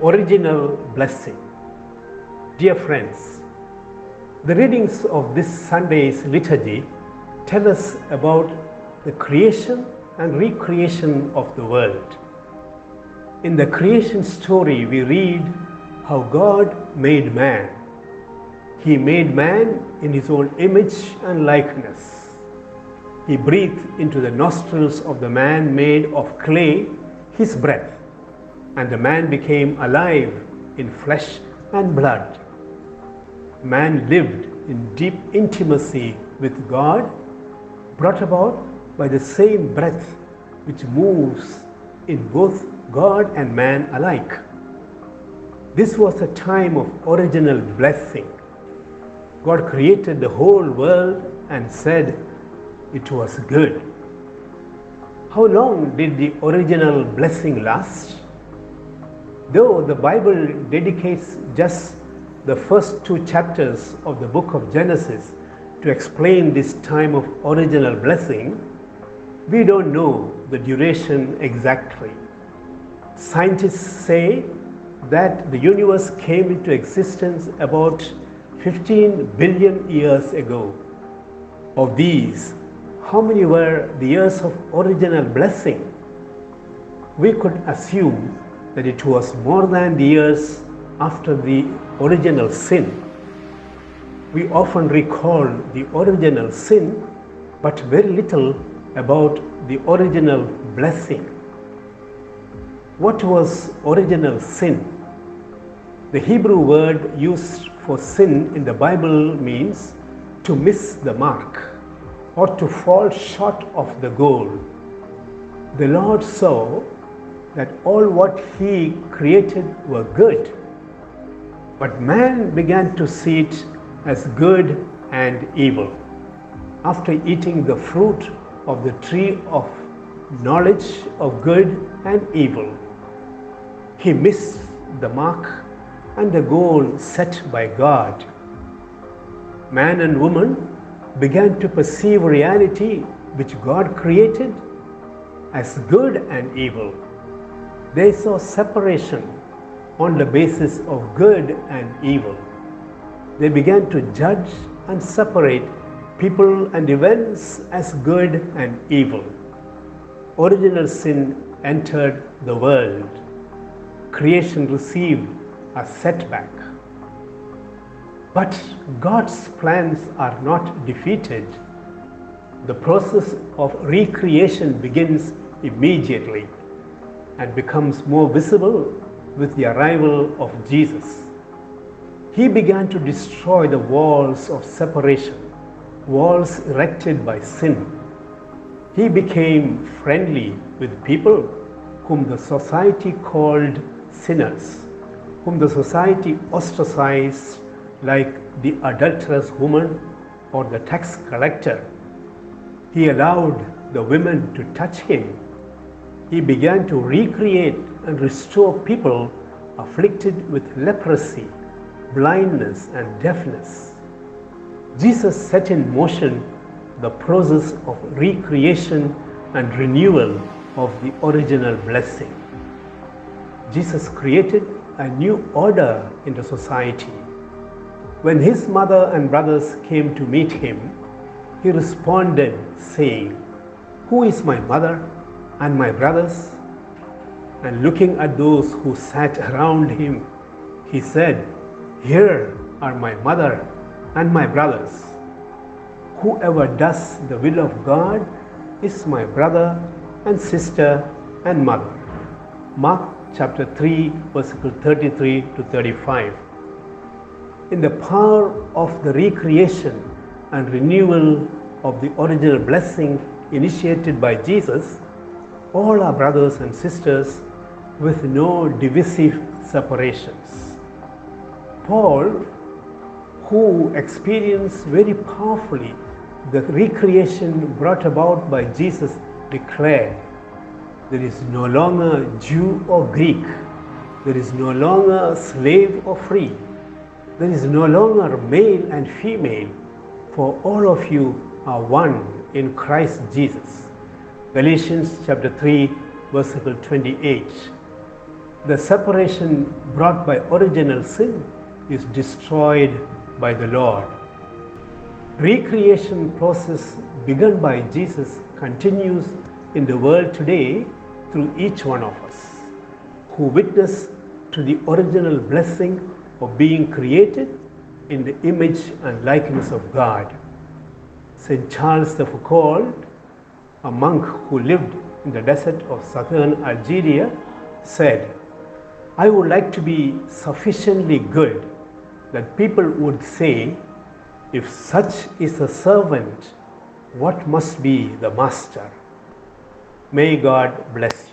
Original blessing. Dear friends, the readings of this Sunday's liturgy tell us about the creation and recreation of the world. In the creation story, we read how God made man. He made man in his own image and likeness. He breathed into the nostrils of the man made of clay his breath, and the man became alive in flesh and blood. Man lived in deep intimacy with God, brought about by the same breath which moves in both God and man alike. This was a time of original blessing. God created the whole world and said it was good. How long did the original blessing last? Though the Bible dedicates just the first 2 chapters of the book of Genesis to explain this time of original blessing, we don't know the duration exactly. Scientists say that the universe came into existence about 15 billion years ago. Of these, how many were the years of original blessing? We could assume that it was more than the years after the original sin. We often recall the original sin, but very little about the original blessing. What was original sin? The Hebrew word used for sin in the Bible means to miss the mark or to fall short of the goal. The Lord saw that all what He created were good, but man began to see it as good and evil. After eating the fruit of the tree of knowledge of good and evil, he missed the mark and the goal set by God. Man and woman began to perceive reality which God created as good and evil. They saw separation on the basis of good and evil. They began to judge and separate people and events as good and evil. Original sin entered the world. Creation received a setback. But God's plans are not defeated. The process of recreation begins immediately and becomes more visible with the arrival of Jesus. He began to destroy the walls of separation, walls erected by sin. He became friendly with people whom the society called sinners, whom the society ostracized, like the adulterous woman or the tax collector. He allowed the women to touch him. He began to recreate and restore people afflicted with leprosy, blindness, and deafness. Jesus set in motion the process of recreation and renewal of the original blessing. Jesus created a new order in the society. When his mother and brothers came to meet him, he responded saying, "Who is my mother and my brothers?" And looking at those who sat around him, he said, "Here are my mother and my brothers. Whoever does the will of God is my brother and sister and mother." Mark chapter 3, verses 33 to 35. In the power of the recreation and renewal of the original blessing initiated by Jesus, all are brothers and sisters with no divisive separations. Paul, who experienced very powerfully the recreation brought about by Jesus, declared, "There is no longer Jew or Greek, there is no longer slave or free, there is no longer male and female, for all of you are one in Christ Jesus." Galatians chapter 3, verse 28. The separation brought by original sin is destroyed by the Lord. Recreation process begun by Jesus continues in the world today through each one of us who witness to the original blessing of being created in the image and likeness of God. St. Charles de Foucauld, a monk who lived in the desert of southern Algeria, said, "I would like to be sufficiently good that people would say, if such is a servant, what must be the master?" May God bless you.